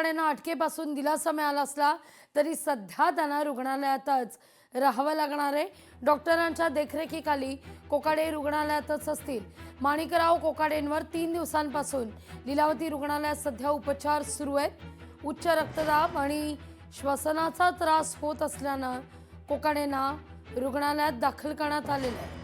कोकाडेंना अटकेपासून दिलासा मिळाला असला तरी सध्या त्यांना रुग्णालयातच राहावं लागणार आहे। डॉक्टरांच्या देखरेखीखाली कोकाडे रुग्णालयातच असतील। माणिकराव कोकाडेंवर 3 दिवसांपासून लीलावती रुग्णालयात सध्या उपचार सुरू आहेत। उच्च रक्तदाब आणि श्वसनाचा त्रास होत असल्यानं कोकाडेंना रुग्णालयात दाखल करण्यात आलेलं आहे।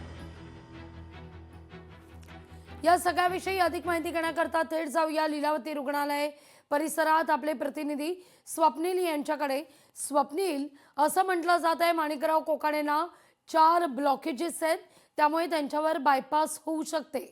या सगळ्याविषयी अधिक माहिती घेण्याकरता थेट जाऊया लीलावती रुग्णालय परिसरात आपले प्रतिनिधी स्वप्नील यांच्याकडे। स्वप्नील, असं म्हटलं जात आहे माणिकराव कोकाडेंना 4 ब्लॉकेजेस आहेत, त्यामुळे त्यांच्यावर बायपास होऊ शकते।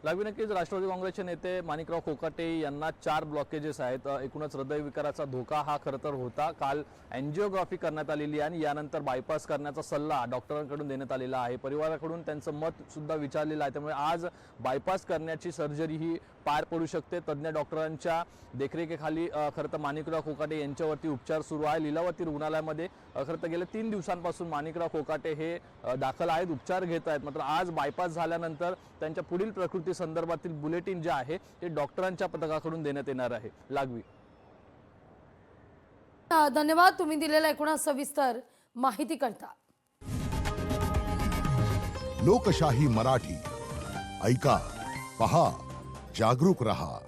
लागवी नक्कीच राष्ट्रवादी काँग्रेसचे नेते माणिकराव कोकाटे यांना 4 ब्लॉकेजेस आहेत। एकूणच हृदयविकाराचा धोका हा खरं तर होता। काल एंजिओग्राफी करण्यात आलेली आणि यानंतर बायपास करण्याचा सल्ला डॉक्टरांकडून देण्यात आलेला आहे। परिवाराकडून त्यांचं मत सुद्धा विचारलेलं आहे, त्यामुळे आज बायपास करण्याची सर्जरी ही पार पडू शकते। तज्ञ डॉक्टरांच्या देखरेखीखाली खरं तर माणिकराव कोकाटे यांच्यावरती उपचार सुरू आहे। लीलावती रुग्णालयामध्ये खरं तर गेल्या 3 दिवसांपासून माणिकराव कोकाटे हे दाखल आहेत, उपचार घेत आहेत। मात्र आज बायपास झाल्यानंतर त्यांच्या पुढील प्रकृती संदर्भातील बुलेटिन जे आहे ते डॉक्टरांच्या पथकाकडून देण्यात येणार आहे। लागवी, धन्यवाद तुम्ही दिलेल्या एकूण सविस्तर माहिती करता। लोकशाही मराठी ऐका, पहा, जागरूक रहा।